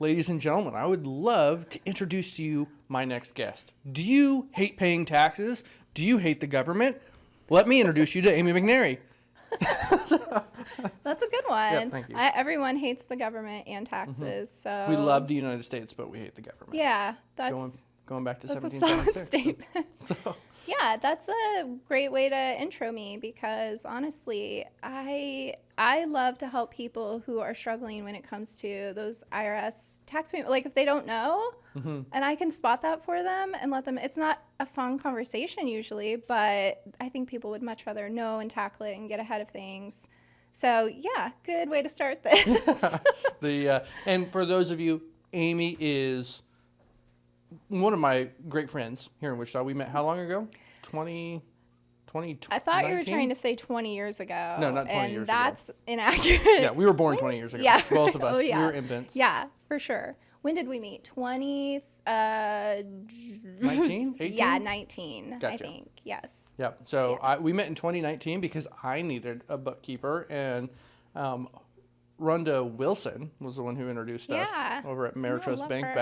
ladies and gentlemen, I would love to introduce to you my next guest. Do you hate paying taxes? Do you hate the government? Let me introduce you to Amy McNary. That's a good one. Yeah, thank you. Everyone hates the government and taxes, so We love the United States, but we hate the government. Yeah, that's going back to that's a 1776. solid statement. So. Yeah, that's a great way to intro me because honestly, I love to help people who are struggling when it comes to those IRS tax payments. Like if they don't know, and I can spot that for them and let them. It's not a fun conversation usually, but I think people would much rather know and tackle it and get ahead of things. So yeah, good way to start this. And for those of you, Amy is one of my great friends here in Wichita. We met how long ago? 20 I thought you were trying to say 20 years ago. No, not 20 years ago. And that's inaccurate. Yeah, we were born 20 years ago. Yeah. Both of us. Oh, yeah. We were infants. Yeah, for sure. When did we meet? 19? 18? Yeah, 19, Gotcha. I think. Yes. Yep. So we met in 2019 because I needed a bookkeeper, and Rhonda Wilson was the one who introduced us over at Ameritrust love Bank her.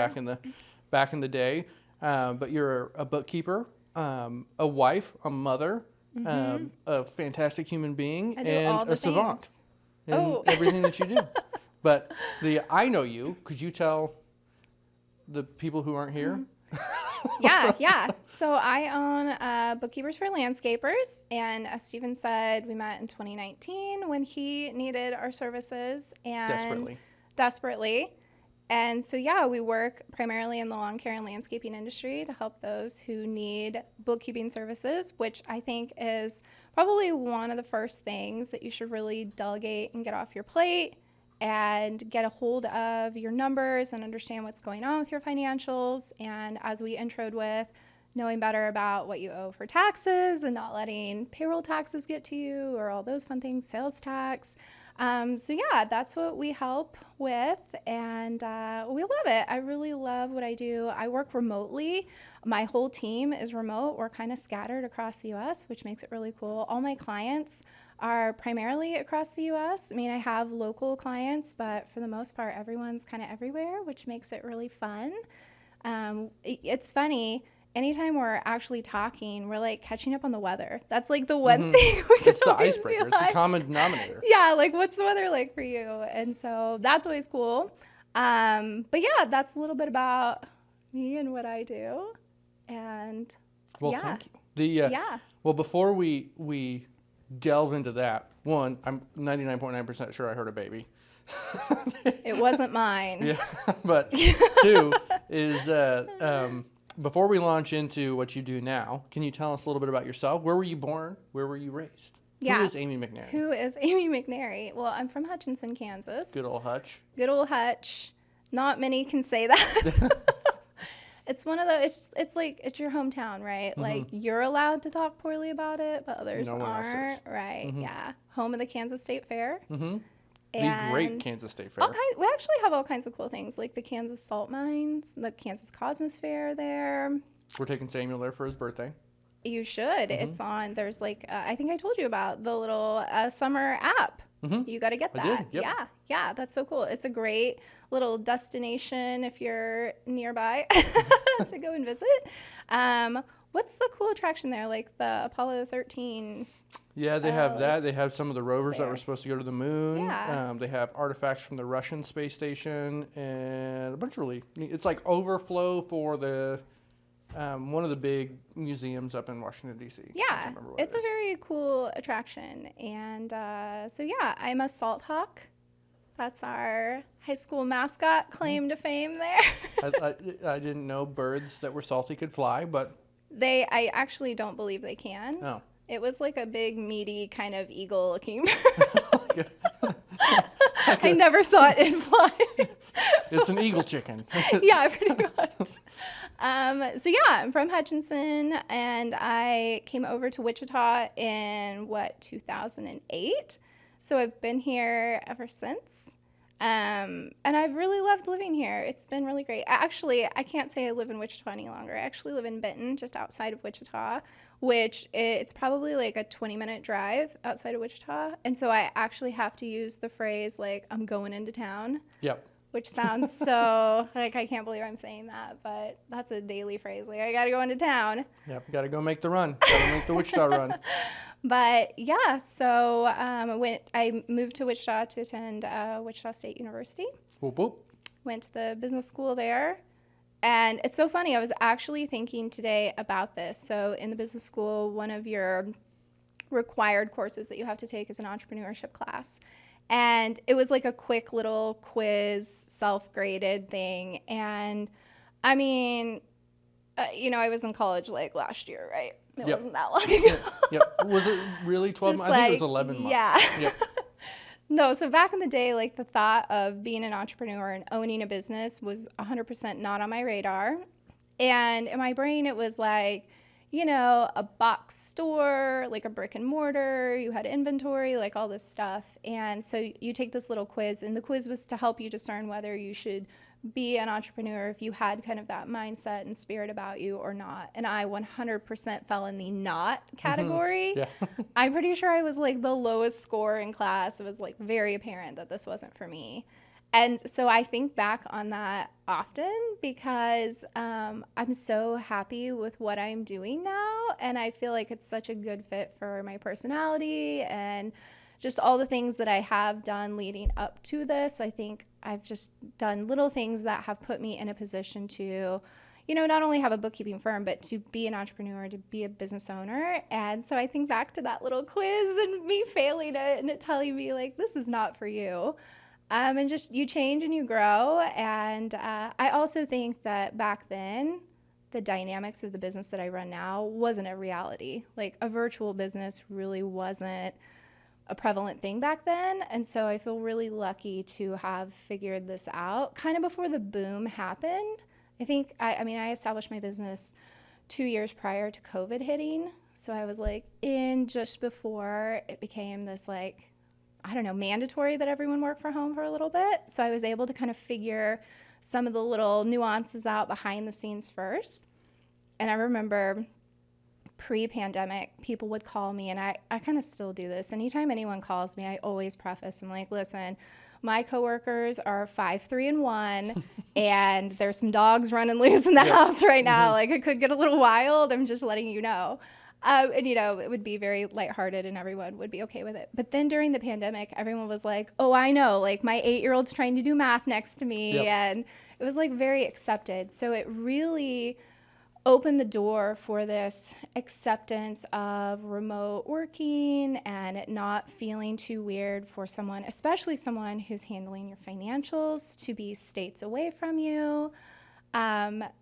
back in the day. But you're a bookkeeper, a wife, a mother, a fantastic human being, I do and all the a savant things. in everything that you do. But I know you. Could you tell the people who aren't here? Yeah. So I own Bookkeepers for Landscapers, and as Steven said, we met in 2019 when he needed our services and desperately. And so, we work primarily in the lawn care and landscaping industry to help those who need bookkeeping services, which I think is probably one of the first things that you should really delegate and get off your plate and get a hold of your numbers and understand what's going on with your financials. And as we introed with, knowing better about what you owe for taxes and not letting payroll taxes get to you or all those fun things, sales tax. That's what we help with, and we love it. I really love what I do. I work remotely. My whole team is remote. We're kind of scattered across the U.S., which makes it really cool. All my clients are primarily across the U.S. I mean, I have local clients, but for the most part, everyone's kind of everywhere, which makes it really fun. It's funny. Anytime we're actually talking, we're like catching up on the weather. That's like the one thing we can It's the always icebreaker. be It's the common denominator. Yeah, like what's the weather like for you? And so that's always cool. That's a little bit about me and what I do. And thank you. Well, before we delve into that, one, I'm 99.9% sure I heard a baby. It wasn't mine. Yeah, but two is before we launch into what you do now, can you tell us a little bit about yourself? Where were you born? Where were you raised? Yeah. Who is Amy McNary? Who is Amy McNary? Well, I'm from Hutchinson, Kansas. Good old Hutch. Good old Hutch. Not many can say that. It's one of those, it's like, it's your hometown, right? Like, you're allowed to talk poorly about it, but others aren't. Right, yeah. Home of the Kansas State Fair. The great Kansas State Fair. We actually have all kinds of cool things, like the Kansas Salt Mines, the Kansas Cosmos Fair there. We're taking Samuel there for his birthday. You should. It's on, there's like, I think I told you about the little summer app. You got to get that. I did, yep. Yeah, that's so cool. It's a great little destination if you're nearby to go and visit. What's the cool attraction there? Like the Apollo 13? Yeah, they have that. They have some of the rovers that were supposed to go to the moon. Yeah. They have artifacts from the Russian space station and a bunch of really neat. It's like overflow for the one of the big museums up in Washington, D.C. Yeah, it's a very cool attraction. And I'm a Salt Hawk. That's our high school mascot claim to fame there. I didn't know birds that were salty could fly, but... I actually don't believe they can. Oh. It was like a big, meaty kind of eagle-looking bird. I never saw it in flight. It's an eagle chicken. Yeah, pretty much. I'm from Hutchinson, and I came over to Wichita in, 2008? So I've been here ever since. And I've really loved living here. It's been really great. Actually, I can't say I live in Wichita any longer. I actually live in Benton, just outside of Wichita, which it's probably like a 20-minute drive outside of Wichita. And so I actually have to use the phrase, like, I'm going into town. Yep. which sounds so, like, I can't believe I'm saying that, but that's a daily phrase. Like, I got to go into town. Yep, got to go make the run. Got to make the Wichita run. But yeah, so I moved to Wichita to attend Wichita State University. Whoop, whoop. Went to the business school there. And it's so funny. I was actually thinking today about this. So in the business school, one of your required courses that you have to take is an entrepreneurship class. And it was like a quick little quiz, self-graded thing. And I mean, I was in college like last year, right? It wasn't that long ago. Yep. Was it really 12 months? I think it was 11 months. Yeah. Yep. No, so back in the day, like the thought of being an entrepreneur and owning a business was 100% not on my radar. And in my brain, it was like, a box store, like a brick and mortar, you had inventory, like all this stuff. And so you take this little quiz, and the quiz was to help you discern whether you should be an entrepreneur if you had kind of that mindset and spirit about you or not. And I 100% fell in the not category. Yeah. I'm pretty sure I was like the lowest score in class. It was like very apparent that this wasn't for me. And so I think back on that often because I'm so happy with what I'm doing now. And I feel like it's such a good fit for my personality and just all the things that I have done leading up to this. I think I've just done little things that have put me in a position to, not only have a bookkeeping firm, but to be an entrepreneur, to be a business owner. And so I think back to that little quiz and me failing it and it telling me like, this is not for you. And just you change and you grow. And I also think that back then, the dynamics of the business that I run now wasn't a reality. Like a virtual business really wasn't a prevalent thing back then. And so I feel really lucky to have figured this out kind of before the boom happened. I think, I established my business 2 years prior to COVID hitting. So I was like in just before it became this like, mandatory that everyone work from home for a little bit. So I was able to kind of figure some of the little nuances out behind the scenes first. And I remember pre-pandemic, people would call me, and I kind of still do this. Anytime anyone calls me, I always preface, I'm like, listen, my coworkers are 5'3" and 1, and there's some dogs running loose in the house right now. Like, it could get a little wild. I'm just letting you know. And, it would be very lighthearted and everyone would be okay with it. But then during the pandemic, everyone was like, oh, I know, like my 8-year-old's trying to do math next to me. Yep. And it was like very accepted. So it really opened the door for this acceptance of remote working and it not feeling too weird for someone, especially someone who's handling your financials, to be states away from you.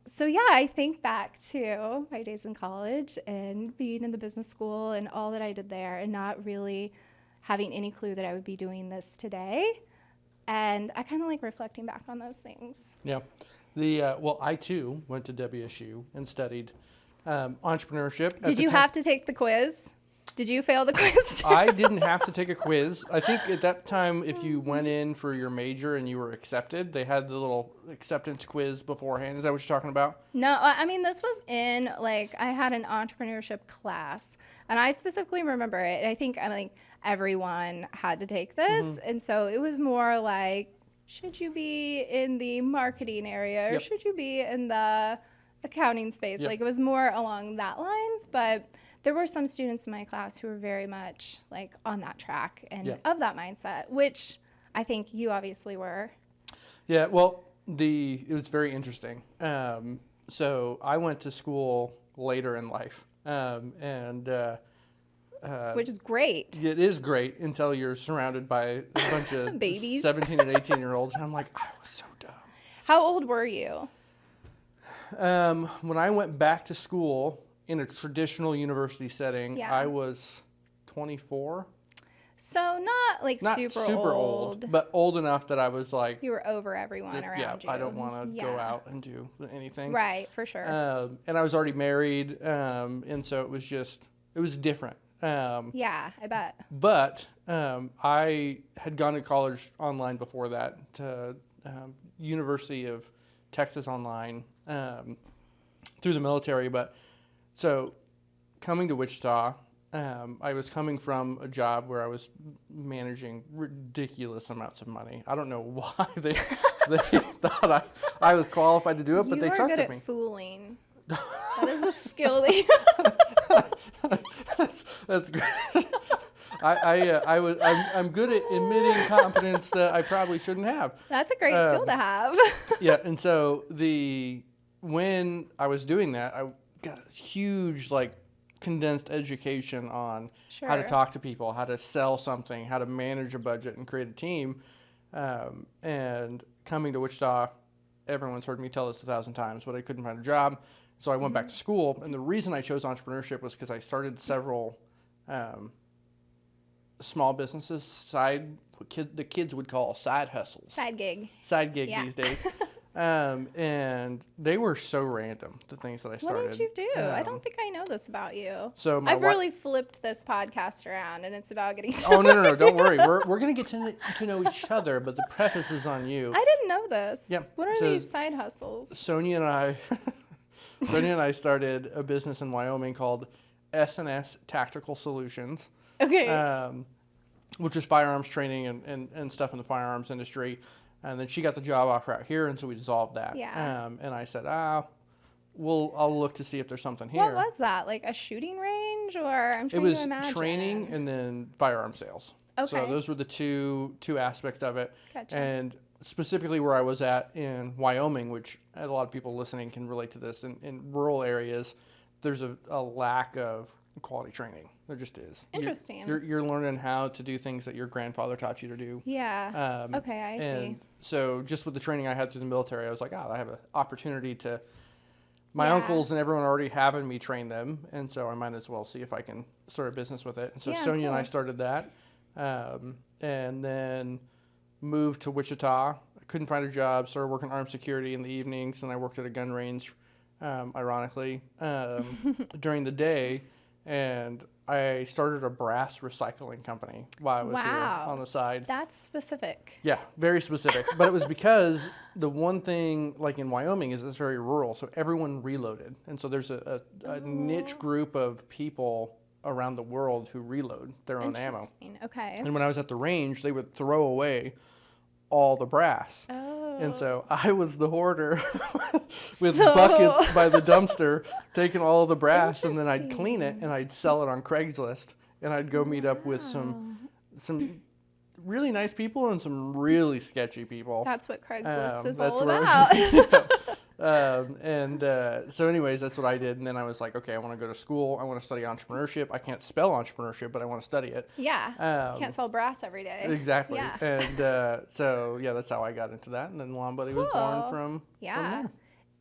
So yeah, I think back to my days in college and being in the business school and all that I did there and not really having any clue that I would be doing this today. And I kind of like reflecting back on those things. Yeah. I too went to WSU and studied entrepreneurship. Did you have to take the quiz? Did you fail the quiz? I didn't have to take a quiz. I think at that time, if you went in for your major and you were accepted, they had the little acceptance quiz beforehand. Is that what you're talking about? No, this was in, I had an entrepreneurship class, and I specifically remember it. I think, everyone had to take this, mm-hmm. and so it was more like, should you be in the marketing area, or should you be in the accounting space? Yep. It was more along that lines, but there were some students in my class who were very much on that track and of that mindset, which I think you obviously were. Yeah, well, it was very interesting. So I went to school later in life, which is great. It is great until you're surrounded by a bunch of babies, 17 and 18-year-olds, and I'm like, I was so dumb. How old were you? When I went back to school in a traditional university setting, I was 24. So not super old, but old enough that I was like... You were over everyone around you. I don't want to go out and do anything. Right, for sure. And I was already married, and so it was different. Yeah, I bet. But I had gone to college online before that, to University of Texas Online, through the military. But so coming to Wichita, I was coming from a job where I was managing ridiculous amounts of money. I don't know why they thought I was qualified to do it, but they trusted You are good me. at fooling. That is a skill that you That's great. I'm good at admitting confidence that I probably shouldn't have. That's a great skill to have. Yeah, and so when I was doing that, I got a huge condensed education on how to talk to people, how to sell something, how to manage a budget and create a team. And coming to Wichita, everyone's heard me tell this 1,000 times, but I couldn't find a job. So I went back to school, and the reason I chose entrepreneurship was because I started several small businesses, the kids would call side hustles. Side gig These days. And they were so random, the things that I started. What did you do? I don't think I know this about you. So I've really flipped this podcast around, and it's about getting to Oh, no, don't worry. We're going to get to know each other, but the preface is on you. I didn't know this. Yeah. What are these side hustles? Sonia and I started a business in Wyoming called S&S Tactical Solutions. Okay. Which is firearms training and stuff in the firearms industry. And then she got the job offer out here, and so we dissolved that. Yeah. And I said, I'll look to see if there's something here. What was that? Like a shooting range, or I'm trying to imagine. It was training and then firearm sales. Okay. So those were the two aspects of it. Gotcha. And specifically where I was at in Wyoming, which a lot of people listening can relate to this, in rural areas, there's a lack of quality training. There just is. Interesting. You're learning how to do things that your grandfather taught you to do. Yeah. Okay, I see. So just with the training I had through the military, I was like, I have an opportunity to. My uncles and everyone already having me train them, and so I might as well see if I can start a business with it. And so Sonia and I started that, and then moved to Wichita. I couldn't find a job, started working armed security in the evenings, and I worked at a gun range, ironically, during the day. And I started a brass recycling company while I was here on the side. That's specific. Yeah, very specific. But it was because the one thing, like in Wyoming, is it's very rural, so everyone reloaded. And so there's a niche group of people around the world who reload their own ammo. Okay. And when I was at the range, they would throw away all the brass. And so I was the hoarder with buckets by the dumpster, taking all of the brass, and then I'd clean it and I'd sell it on Craigslist. And I'd go meet up with some really nice people and some really sketchy people. That's what Craigslist is all about. So anyways, that's what I did. And then I was like, okay, I want to go to school. I want to study entrepreneurship. I can't spell entrepreneurship, but I want to study it. Yeah. Can't sell brass every day. Exactly. Yeah. And so, that's how I got into that. And then Lawn Buddy was born from there.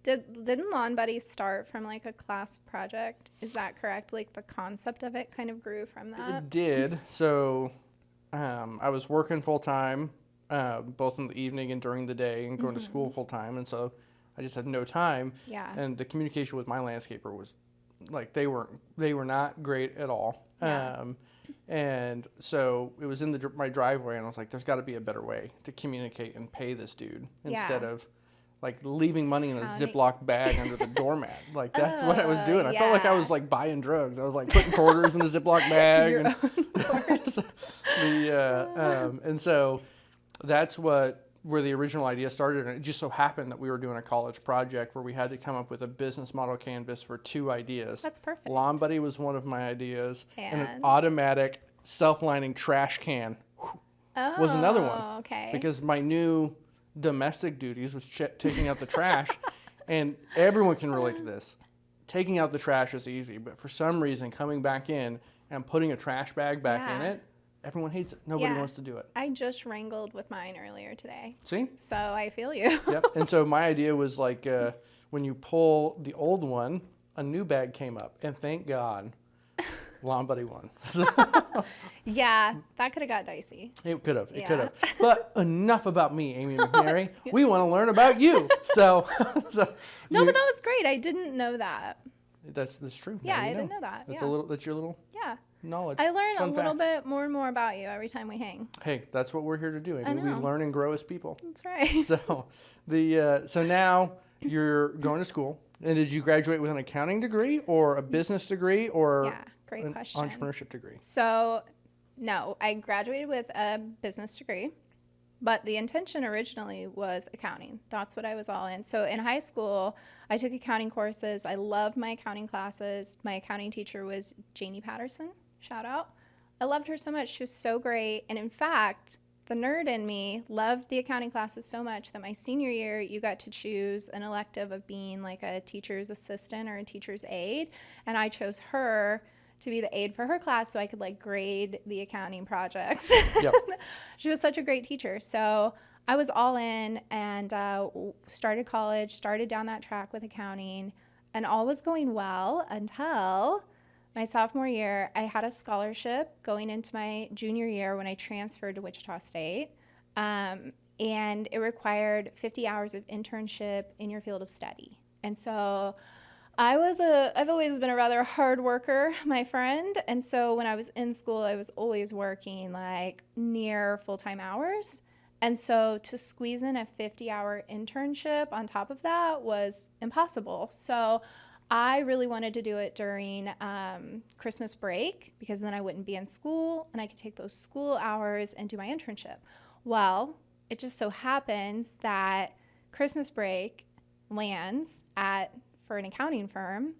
Didn't Lawn Buddy start from like a class project? Is that correct? Like the concept of it kind of grew from that? It did. So I was working full time, both in the evening and during the day, and going to school full time. And so I just had no time. Yeah. And the communication with my landscaper was like, they were not great at all. Yeah. And so it was in my driveway, and I was like, there's got to be a better way to communicate and pay this dude instead of like leaving money in a Ziploc bag under the doormat. Like that's what I was doing. I felt like I was like buying drugs. I was like putting quarters in the Ziploc bag. And so that's where the original idea started. And it just so happened that we were doing a college project where we had to come up with a business model canvas for 2 ideas. That's perfect. Lawn Buddy was one of my ideas, and an automatic self-lining trash can was another one. Okay. Because my new domestic duties was taking out the trash, and everyone can relate to this. Taking out the trash is easy, but for some reason, coming back in and putting a trash bag back in it, everyone hates it. Nobody wants to do it. I just wrangled with mine earlier today. See? So I feel you. Yep. And so my idea was like when you pull the old one, a new bag came up, and thank God, Lawn Buddy won. Yeah, that could have got dicey. It could have. It could have. But enough about me, Amy McNary. We want to learn about you. No, but that was great. I didn't know that. That's true. Yeah, I didn't know that. That's that's your little knowledge. I learn a little bit more and more about you every time we hang. Hey, that's what we're here to do. Amy. We learn and grow as people. That's right. So now you're going to school. And did you graduate with an accounting degree or a business degree or great question. Entrepreneurship degree? So, no, I graduated with a business degree. But the intention originally was accounting. That's what I was all in. So in high school, I took accounting courses. I loved my accounting classes. My accounting teacher was Janie Patterson. Shout out. I loved her so much. She was so great. And in fact, the nerd in me loved the accounting classes so much that my senior year, you got to choose an elective of being like a teacher's assistant or a teacher's aide. And I chose her to be the aide for her class so I could like grade the accounting projects. Yep. She was such a great teacher. So I was all in and started college, started down that track with accounting, and all was going well until my sophomore year. I had a scholarship going into my junior year when I transferred to Wichita State. And it required 50 hours of internship in your field of study. And so I've always been a rather hard worker, my friend. And so when I was in school, I was always working like near full-time hours. And so to squeeze in a 50-hour internship on top of that was impossible. So I really wanted to do it during Christmas break because then I wouldn't be in school and I could take those school hours and do my internship. Well, it just so happens that Christmas break lands for an accounting firm,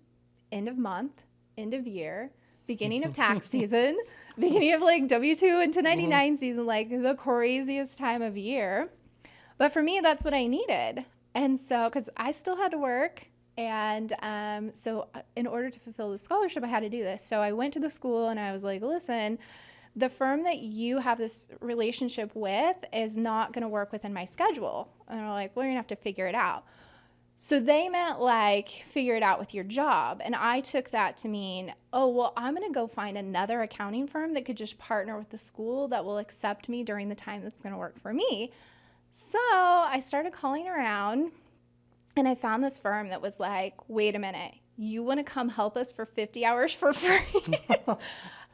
end of month, end of year, beginning of tax season, beginning of like W-2 and 1099 season, like the craziest time of year. But for me, that's what I needed. And so, because I still had to work. And so in order to fulfill the scholarship, I had to do this. So I went to the school and I was like, listen, the firm that you have this relationship with is not going to work within my schedule. And they're like, well, you're going to have to figure it out. So they meant like figure it out with your job. And I took that to mean, oh, well, I'm going to go find another accounting firm that could just partner with the school that will accept me during the time that's going to work for me. So I started calling around and I found this firm that was like, wait a minute, you want to come help us for 50 hours for free?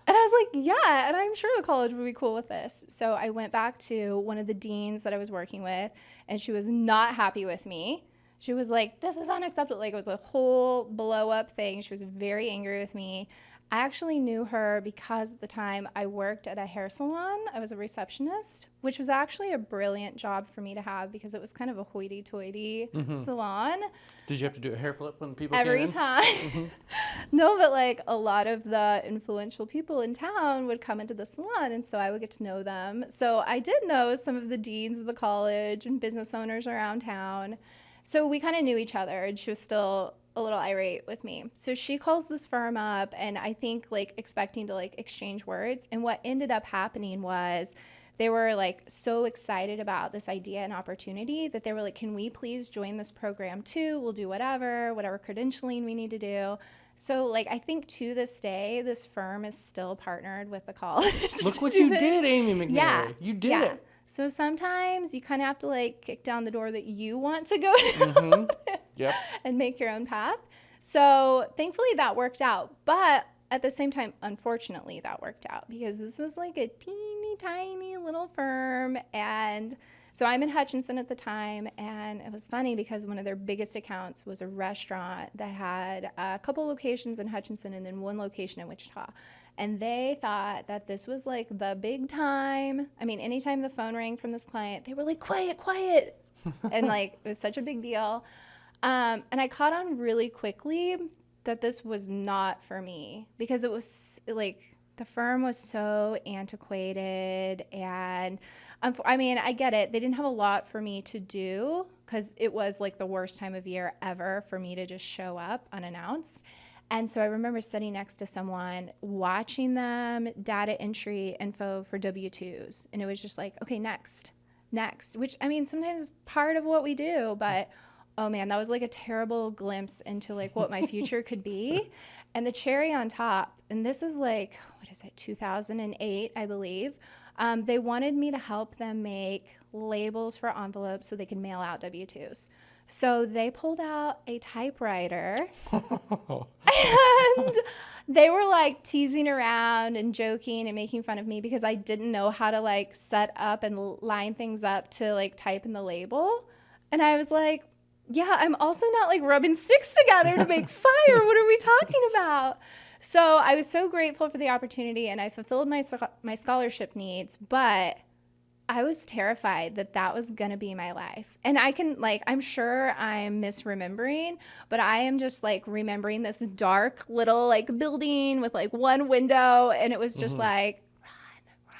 And I was like, yeah, and I'm sure the college would be cool with this. So I went back to one of the deans that I was working with and she was not happy with me. She was like, this is unacceptable. Like, it was a whole blow up thing. She was very angry with me. I actually knew her because at the time I worked at a hair salon. I was a receptionist, which was actually a brilliant job for me to have because it was kind of a hoity-toity salon. Did you have to do a hair flip when people Every came in? time. No, but like a lot of the influential people in town would come into the salon, and so I would get to know them. So I did know some of the deans of the college and business owners around town. So we kind of knew each other, and she was still a little irate with me. So she calls this firm up, and I think like expecting to like exchange words. And what ended up happening was they were like so excited about this idea and opportunity that they were like, can we please join this program too? We'll do whatever credentialing we need to do. So like I think to this day, this firm is still partnered with the college. Look what you did, Amy McNary. Yeah. You did it. So sometimes you kind of have to like kick down the door that you want to go down Yep. and make your own path. So thankfully that worked out. But at the same time, unfortunately, that worked out because this was like a teeny tiny little firm. And so I'm in Hutchinson at the time. And it was funny because one of their biggest accounts was a restaurant that had a couple locations in Hutchinson and then one location in Wichita. And they thought that this was like the big time. I mean, anytime the phone rang from this client, they were like, quiet, quiet. And like, it was such a big deal. And I caught on really quickly that this was not for me because it was like, the firm was so antiquated. And I mean, I get it. They didn't have a lot for me to do because it was like the worst time of year ever for me to just show up unannounced. And so I remember sitting next to someone, watching them data entry info for W-2s. And it was just like, okay, next, which I mean, sometimes is part of what we do, but oh man, that was like a terrible glimpse into like what my future could be. And the cherry on top, and this is like, 2008, I believe. They wanted me to help them make labels for envelopes so they could mail out W-2s. So they pulled out a typewriter and they were like teasing around and joking and making fun of me because I didn't know how to like set up and line things up to like type in the label. And I was like, yeah, I'm also not like rubbing sticks together to make fire. What are we talking about? So I was so grateful for the opportunity and I fulfilled my scholarship needs, but I was terrified that that was going to be my life. And I'm sure I'm misremembering, but I am just like remembering this dark little like building with like one window. And it was just like,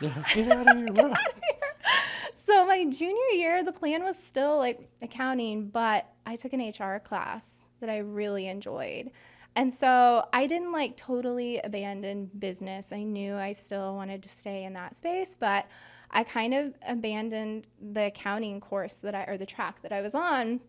Yeah, get out of here, get out of here. So my junior year, the plan was still like accounting, but I took an HR class that I really enjoyed. And so I didn't like totally abandon business. I knew I still wanted to stay in that space, but I kind of abandoned the accounting course or the track that I was on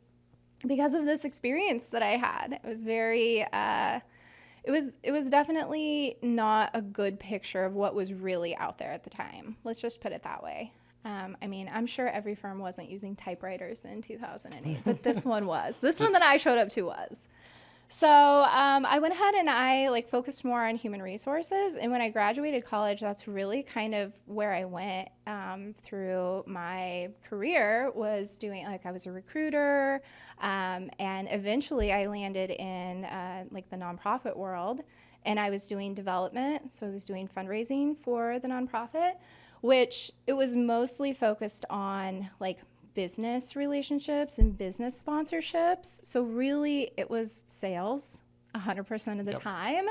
because of this experience that I had. It was very, it was definitely not a good picture of what was really out there at the time. Let's just put it that way. I mean, I'm sure every firm wasn't using typewriters in 2008, but this one was. This one that I showed up to was. So I went ahead and I like focused more on human resources. And when I graduated college, that's really kind of where I went through my career, was doing like I was a recruiter, and eventually I landed in like the nonprofit world, and I was doing development. So I was doing fundraising for the nonprofit, which it was mostly focused on like business relationships and business sponsorships. So really it was sales 100% of the time.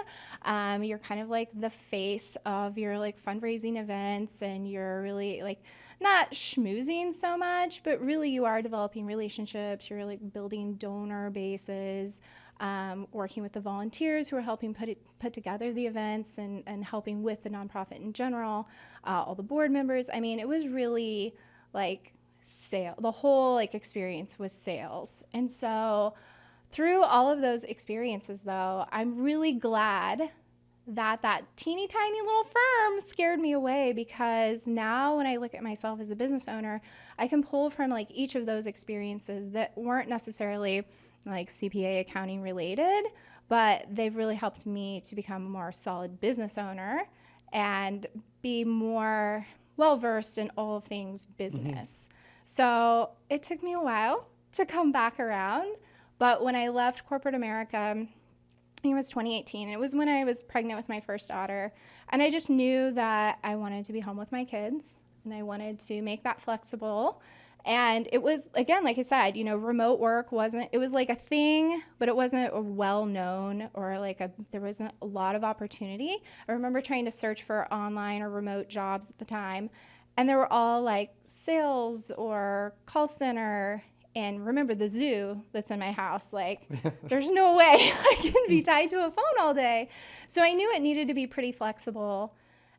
You're kind of like the face of your like fundraising events, and you're really like not schmoozing so much, but really you are developing relationships. You're like building donor bases, working with the volunteers who are helping put together the events, and helping with the nonprofit in general, all the board members. I mean, it was really like the whole like experience was sales. And so through all of those experiences, though, I'm really glad that teeny tiny little firm scared me away, because now when I look at myself as a business owner, I can pull from like each of those experiences that weren't necessarily like CPA accounting related, but they've really helped me to become a more solid business owner and be more well-versed in all things business. So it took me a while to come back around, but when I left corporate America, I think it was 2018, it was when I was pregnant with my first daughter, and I just knew that I wanted to be home with my kids, and I wanted to make that flexible. And it was, again, like I said, you know, remote work it was like a thing, but it wasn't well known, or like there wasn't a lot of opportunity. I remember trying to search for online or remote jobs at the time, and they were all like sales or call center. And remember the zoo that's in my house, like there's no way I can be tied to a phone all day. So I knew it needed to be pretty flexible.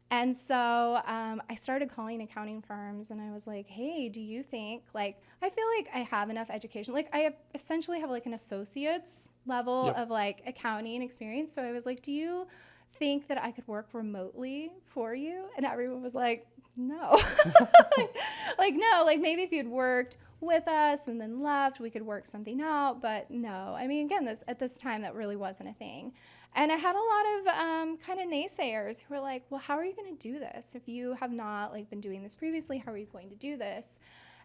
And so I started calling accounting firms, and I was like, hey, do you think, like, I feel like I have enough education. Like essentially have like an associate's level of like accounting experience. So I was like, do you think that I could work remotely for you? And everyone was like, no. No, like maybe if you'd worked with us and then left, we could work something out, but no. I mean, again, at this time, that really wasn't a thing. And I had a lot of kind of naysayers who were like, well, how are you going to do this? If you have not like been doing this previously, how are you going to do this?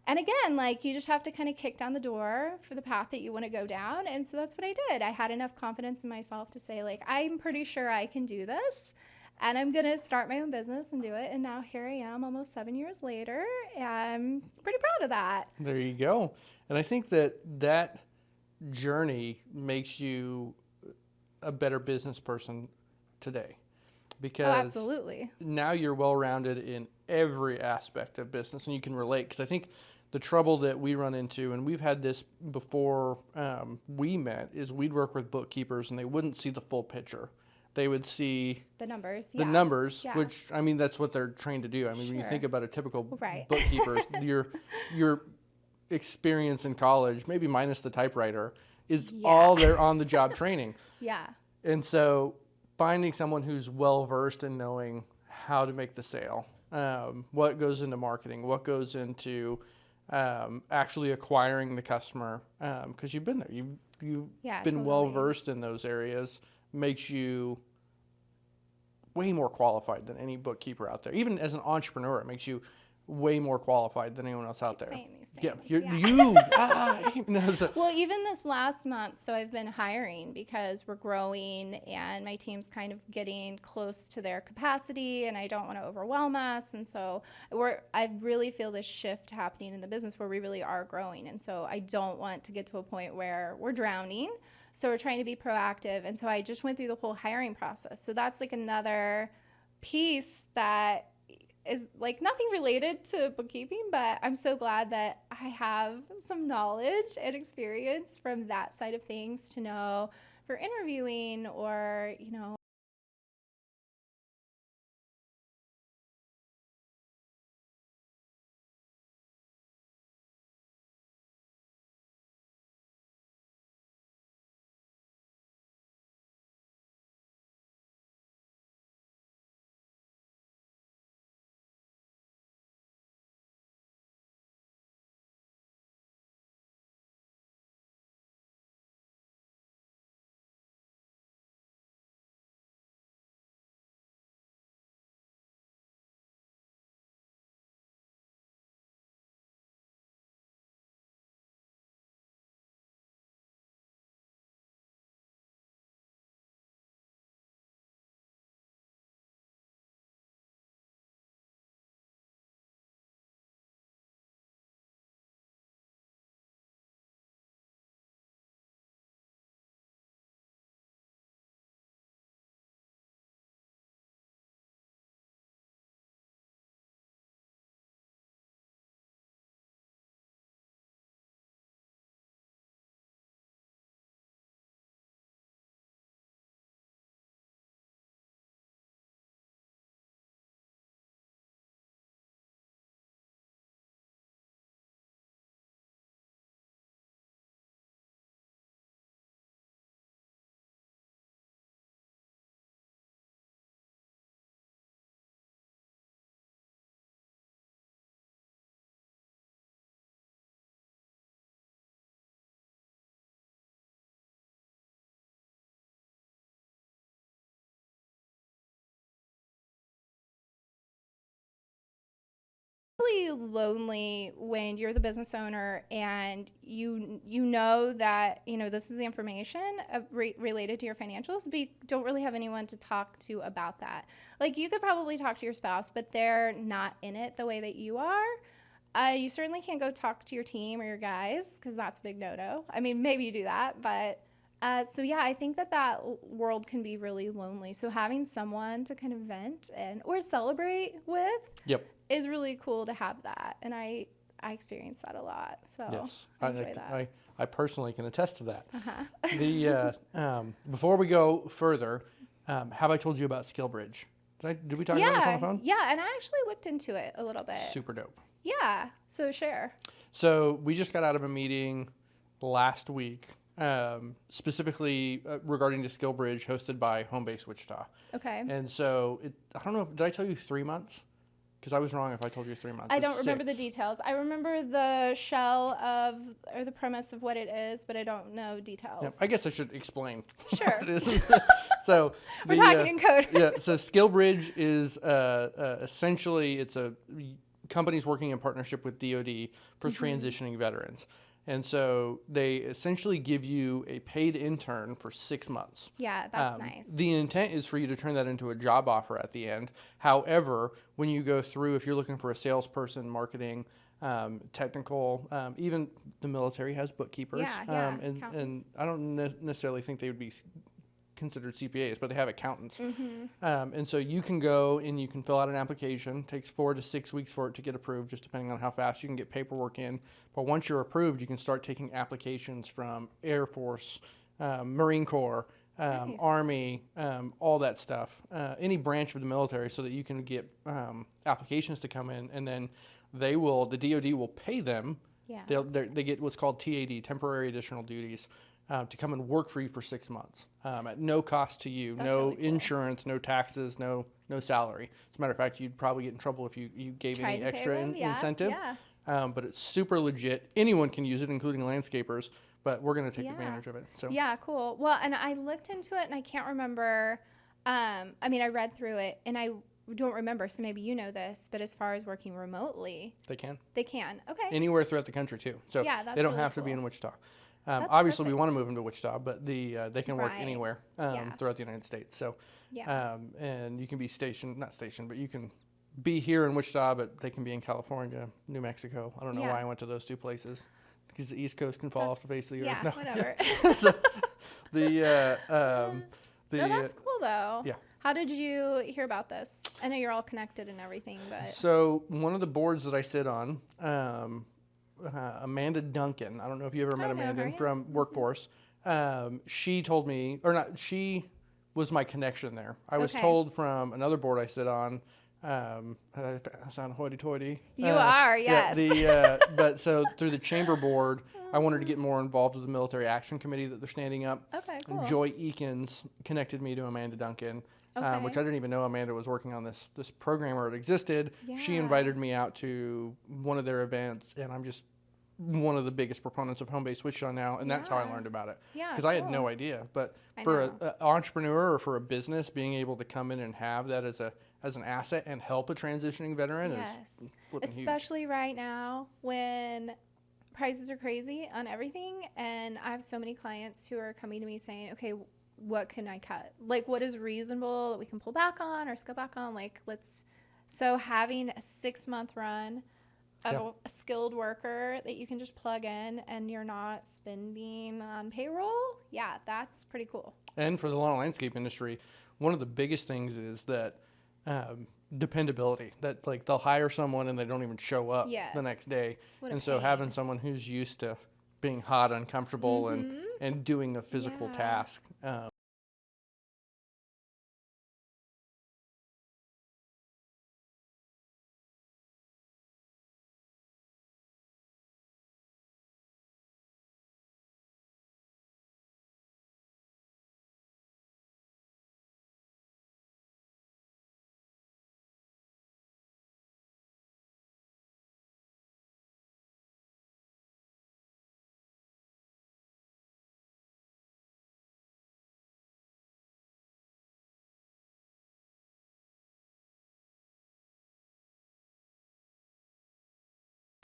And again, like you just have to kind of kick down the door for the path that you want to go down. And so that's what I did. I had enough confidence in myself to say, like, I'm pretty sure I can do this, and I'm going to start my own business and do it. And now here I am almost 7 years later, and I'm pretty proud of that. There you go. And I think that journey makes you a better business person today, because absolutely. Now you're well-rounded in every aspect of business, and you can relate. Because I think the trouble that we run into, and we've had this before we met, is we'd work with bookkeepers and they wouldn't see the full picture. They would see the numbers, which, I mean, that's what they're trained to do. I mean, when you think about a typical bookkeeper, your experience in college, maybe minus the typewriter, is all their on-the-job training. Yeah. And so finding someone who's well-versed in knowing how to make the sale, what goes into marketing, what goes into actually acquiring the customer, because you've been there. You've been well-versed in those areas, makes you way more qualified than any bookkeeper out there. Even as an entrepreneur, it makes you way more qualified than anyone else out there. Saying these things. Well, even this last month, so I've been hiring because we're growing and my team's kind of getting close to their capacity and I don't want to overwhelm us. And so I really feel this shift happening in the business where we really are growing. And so I don't want to get to a point where we're drowning. So we're trying to be proactive. And so I just went through the whole hiring process. So that's like another piece that is like nothing related to bookkeeping, but I'm so glad that I have some knowledge and experience from that side of things to know for interviewing or, really lonely when you're the business owner and you know that this is the information related to your financials, but you don't really have anyone to talk to about that. Like you could probably talk to your spouse, but they're not in it the way that you are. You certainly can't go talk to your team or your guys because that's a big no-no. I mean, maybe you do that, but so yeah, I think that world can be really lonely. So having someone to kind of vent or celebrate with is really cool to have that. And I experience that a lot. So yes, I enjoy that. I personally can attest to that. Uh-huh. Before we go further, have I told you about SkillBridge? Did we talk about this on the phone? Yeah, and I actually looked into it a little bit. Super dope. Yeah, so share. So we just got out of a meeting last week, specifically regarding the SkillBridge hosted by Homebase Wichita. Okay. And so I don't know, did I tell you 3 months? Because I was wrong if I told you 3 months. I don't remember the details. I remember the shell or the premise of what it is, but I don't know details. Yeah, I guess I should explain. Sure. What it is. So we're talking in code. So SkillBridge is essentially it's a companies working in partnership with DoD for transitioning veterans. And so they essentially give you a paid intern for 6 months. Yeah, that's nice. The intent is for you to turn that into a job offer at the end. However, when you go through, if you're looking for a salesperson, marketing, technical, even the military has bookkeepers. And I don't necessarily think they would be considered CPAs, but they have accountants. And so you can go and you can fill out an application. It takes 4 to 6 weeks for it to get approved, just depending on how fast you can get paperwork in. But once you're approved, you can start taking applications from Air Force, Marine Corps, nice. Army, all that stuff, any branch of the military, so that you can get applications to come in, and then the DoD will pay them. Yeah, they get what's called TAD, temporary additional duties, to come and work for you for 6 months at no cost to you. That's no really cool. Insurance, no taxes, no salary. As a matter of fact, you'd probably get in trouble if you gave any extra incentive. Yeah. But it's super legit. Anyone can use it, including landscapers, but we're going to take advantage of it. So yeah, cool. Well, and I looked into it and I can't remember. I mean, I read through it and don't remember, so maybe you know this, but as far as working remotely, They can. they can. Okay. Anywhere throughout the country too. So Yeah, that's they don't really have to be cool. in Wichita. That's Obviously, we want to perfect. move them to Wichita, but they can work Right. anywhere Yeah. throughout the United States. So, Yeah. and you can be not stationed, but you can be here in Wichita, but they can be in California, New Mexico. I don't know Yeah. why I went to those two places, because the East Coast can fall off the face of the earth. Yeah, whatever. So the No, that's cool though. yeah. How did you hear about this? I know you're all connected and everything, but So one of the boards that I sit on, Amanda Duncan. I don't know if you ever met I know Amanda her, yeah. from Workforce. She told me, or not, she was my connection there. I was Okay. told from another board I sit on. I sound hoity-toity. you are, yes. But so through the chamber board, I wanted to get more involved with the military action committee that they're standing up. Okay, cool. And Joy Eakins connected me to Amanda Duncan, Okay. which I didn't even know Amanda was working on this program or it existed. She Yeah. invited me out to one of their events, and I'm just one of the biggest proponents of home-based Wichita now, and that's how I Yeah. learned about it. Yeah, Because I had cool. no idea. But I for know. an entrepreneur or for a business, being able to come in and have that as an asset and help a transitioning veteran Yes. is flipping huge. Especially right now when prices are crazy on everything, and I have so many clients who are coming to me saying, okay, what can I cut? Like, what is reasonable that we can pull back on or scale back on? Like, so having a 6-month run of a skilled worker that you can just plug in and you're not spending on payroll, yeah, that's pretty cool. And for the lawn and landscape industry, one of the biggest things is that dependability. That like they'll hire someone and they don't even show up Yes. the next day. What a And so pain. having someone who's used to being hot, uncomfortable, and doing a physical Yeah. task.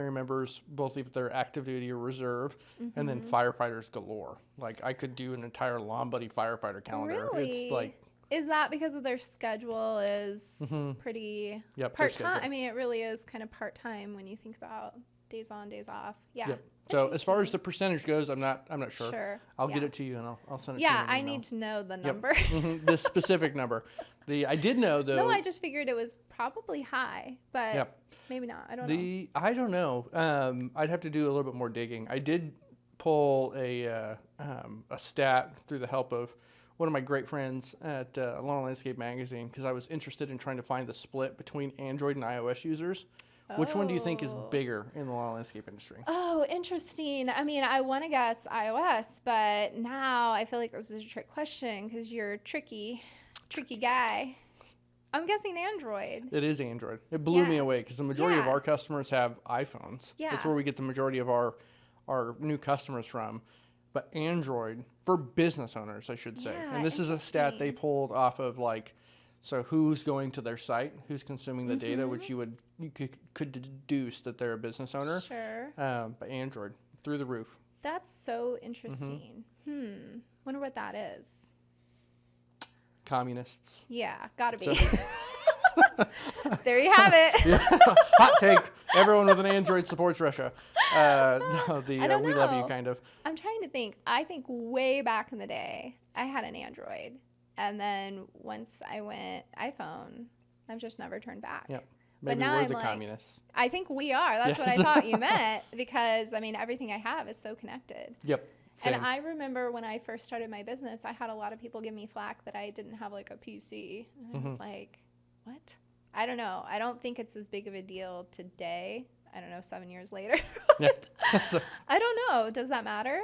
Members, both if they're active duty or reserve, and then firefighters galore. Like I could do an entire lawn buddy firefighter calendar. Really? It's like, Is that because of their schedule is pretty yep, their part-time? schedule. I mean, it really is kind of part-time when you think about days on, days off. Yeah. Yep. So as far as the percentage goes, I'm not sure. Sure. I'll get Yeah. it to you and I'll send it to you. Yeah, in an I email. need to know the Yep. number. The specific number. I did know though. No, I just figured it was probably high, but Yep. maybe not. I don't know. I don't know. I'd have to do a little bit more digging. I did pull a stat through the help of one of my great friends at Lawn and Landscape Magazine because I was interested in trying to find the split between Android and iOS users. Which one do you think is Oh. bigger in the lawn and landscape industry? Oh, interesting. I mean, I want to guess iOS, but now I feel like this is a trick question because you're a tricky guy. I'm guessing Android. It is Android. It blew me Yeah. away because the majority of Yeah. our customers have iPhones. Yeah. That's where we get the majority of our new customers from. But Android, for business owners, I should say. Yeah, And this is a stat they interesting. pulled off of so who's going to their site, who's consuming the data, which you could deduce that they're a business owner. Sure. But Android, through the roof. That's so interesting. Wonder what that is. Communists. Yeah, gotta be. So- There you have it. Hot take. Everyone with an Android supports Russia. No, I don't we love you, know. kind of. I'm trying to think. I think way back in the day, I had an Android. And then once I went iPhone, I've just never turned back. Yep. But Maybe now we're I'm the like, communists. I think we are. That's what I Yes. thought you meant because, I mean, everything I have is so connected. Yep. Same. And I remember when I first started my business, I had a lot of people give me flack that I didn't have like a PC. And I was like, what? I don't know. I don't think it's as big of a deal today. I don't know, 7 years later. Yeah. So, I don't know. Does that matter?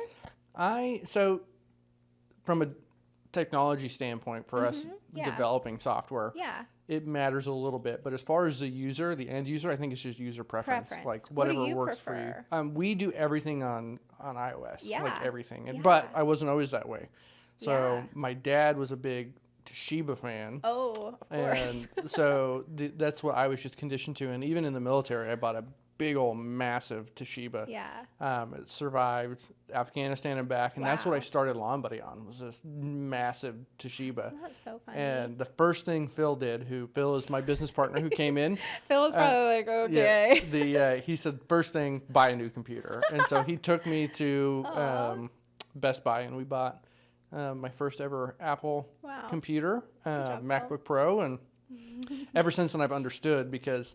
so from a technology standpoint for us Yeah. developing software, Yeah. it matters a little bit. But as far as the end user, I think it's just user preference. Preference. Like What do whatever you works prefer? for you. We do everything on iOS, Yeah. like everything. Yeah. But I wasn't always that way. So Yeah. my dad was a big Toshiba fan. Oh, of course. And so that's what I was just conditioned to. And even in the military, I bought a big old massive Toshiba. Yeah. It survived Afghanistan and back, and that's what I started Lawn Buddy on, was this massive Toshiba. Isn't that so funny? And the first thing Phil did, Phil is my business partner who came in. Phil was probably like, okay. Yeah, he said, first thing, buy a new computer. And so he took me to Best Buy, and we bought my first ever Apple computer, MacBook Pro. And ever since then I've understood, because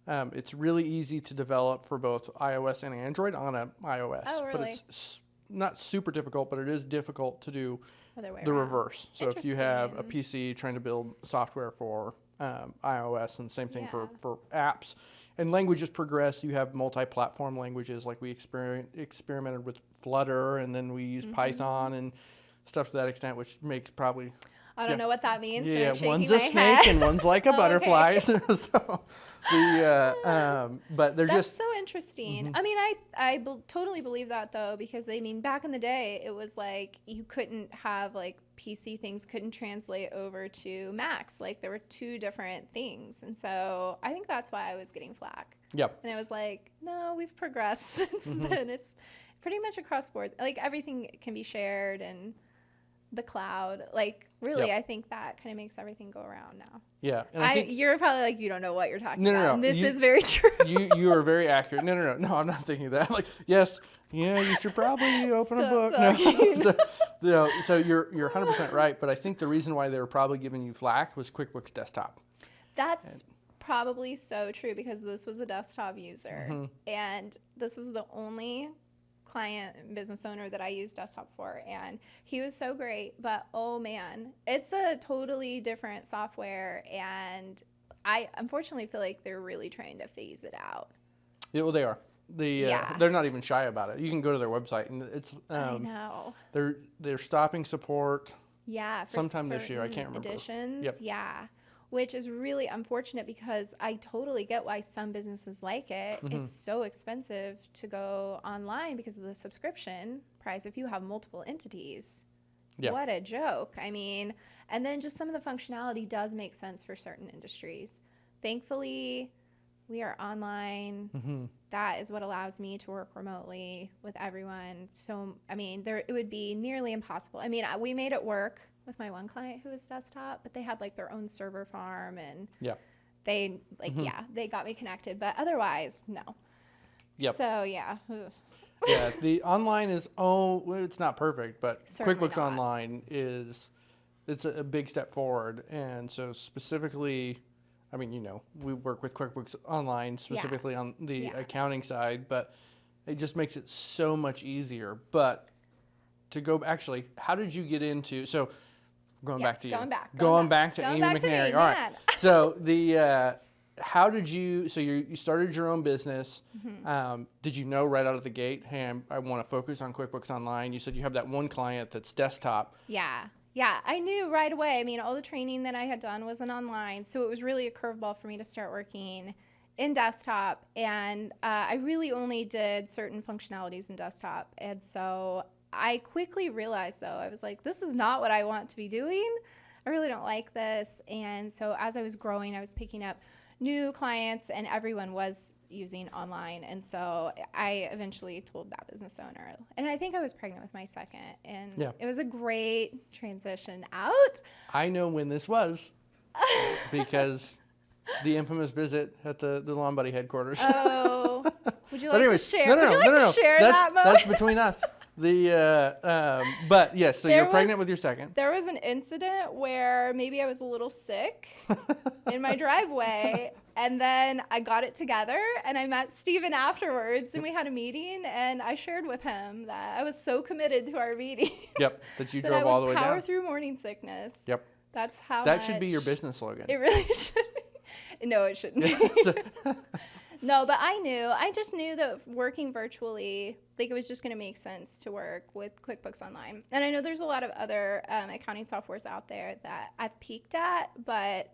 it's really easy to develop for both iOS and Android on a iOS. Oh, really? But it's not super difficult, but it is difficult to do the around. reverse. So if you have a PC trying to build software for iOS, and same thing for apps, and languages progress, you have multi-platform languages, like we experimented with Flutter, and then we use Python and stuff to that extent, which makes probably... I don't know what that means. Yeah, but one's a snake and one's like a butterfly. Okay. So but they're That's so interesting. I mean, I totally believe that, though, because I mean, back in the day, it was like you couldn't have like PC things couldn't translate over to Macs. Like there were two different things, and so I think that's why I was getting flack. Yep. And it was like, no, we've progressed since then. It's pretty much across board. Like everything can be shared, and the cloud, like really, I think that kind of makes everything go around now. Yeah, and you're probably like, you don't know what you're talking about. No. And this is very true. You are very accurate. No, I'm not thinking that. Like, yes, you should probably open a book. So you're 100% right. But I think the reason why they were probably giving you flack was QuickBooks Desktop. That's probably so true, because this was a desktop user, and this was the only client and business owner that I used desktop for, and he was so great, but oh man, it's a totally different software, and I unfortunately feel like they're really trying to phase it out. Yeah, well, they are. They're not even shy about it. You can go to their website, and it's I know they're stopping support. Yeah, for sometime this year. I can't remember. Editions. Yep. Yeah. Which is really unfortunate, because I totally get why some businesses like it. It's so expensive to go online because of the subscription price if you have multiple entities. Yep. What a joke. I mean, and then just some of the functionality does make sense for certain industries. Thankfully, we are online. That is what allows me to work remotely with everyone. So, I mean, it would be nearly impossible. I mean, we made it work with my one client who was desktop, but they had like their own server farm, and they like they got me connected, but otherwise no. So yeah, the online is it's not perfect, but Certainly QuickBooks not. Online it's a big step forward. And so specifically, I mean, we work with QuickBooks Online specifically on the accounting side, but it just makes it so much easier. But to go actually, how did you get into Going back to you. Going back to Amy McNary. All right. So how did you? So you started your own business. Did you know right out of the gate, hey, I want to focus on QuickBooks Online? You said you have that one client that's desktop. Yeah, I knew right away. I mean, all the training that I had done was in online, so it was really a curveball for me to start working in desktop. And I really only did certain functionalities in desktop, and so I quickly realized, though, I was like, this is not what I want to be doing. I really don't like this. And so as I was growing, I was picking up new clients, and everyone was using online. And so I eventually told that business owner. And I think I was pregnant with my second. And it was a great transition out. I know when this was, because the infamous visit at the Lawn Buddy headquarters. Oh, would you like to share? To share that moment? That's between us. But yes, so you're pregnant with your second. There was an incident where maybe I was a little sick in my driveway, and then I got it together, and I met Steven afterwards, and we had a meeting, and I shared with him that I was so committed to our meeting. Yep, that you drove all the way down. Power through morning sickness. Yep. That's how that should be your business slogan. It really should be. No, it shouldn't be. No, but I just knew that working virtually, like, it was just going to make sense to work with QuickBooks Online. And I know there's a lot of other accounting softwares out there that I've peeked at, but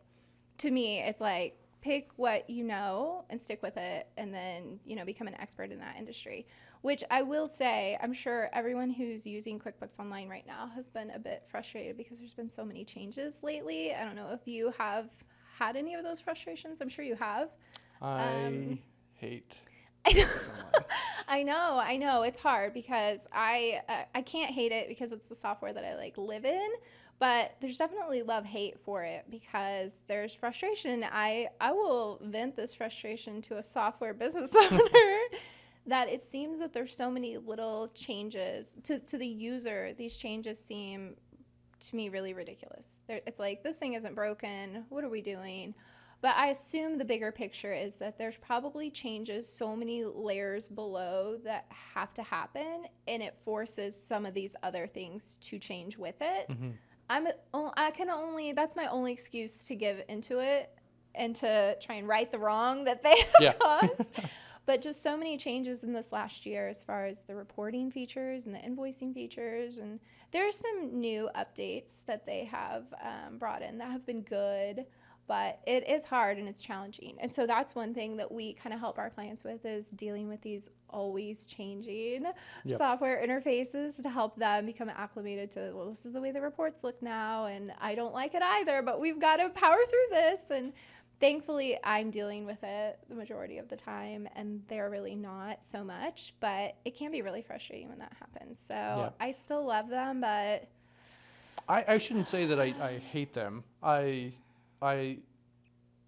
to me, it's like pick what you know and stick with it, and then, become an expert in that industry. Which I will say, I'm sure everyone who's using QuickBooks Online right now has been a bit frustrated because there's been so many changes lately. I don't know if you have had any of those frustrations. I'm sure you have. I hate I know. It's hard because I can't hate it because it's the software that I live in, but there's definitely love-hate for it because there's frustration. I will vent this frustration to a software business owner that it seems that there's so many little changes to the user. These changes seem to me really ridiculous. It's like, this thing isn't broken. What are we doing? But I assume the bigger picture is that there's probably changes so many layers below that have to happen, and it forces some of these other things to change with it. That's my only excuse to give into it and to try and right the wrong that they have caused. But just so many changes in this last year as far as the reporting features and the invoicing features. And there's some new updates that they have brought in that have been good. But it is hard and it's challenging. And so that's one thing that we kind of help our clients with, is dealing with these always changing software interfaces to help them become acclimated to, well, this is the way the reports look now, and I don't like it either, but we've got to power through this. And thankfully, I'm dealing with it the majority of the time, and they're really not so much. But it can be really frustrating when that happens. So I still love them, but I shouldn't say that I hate them.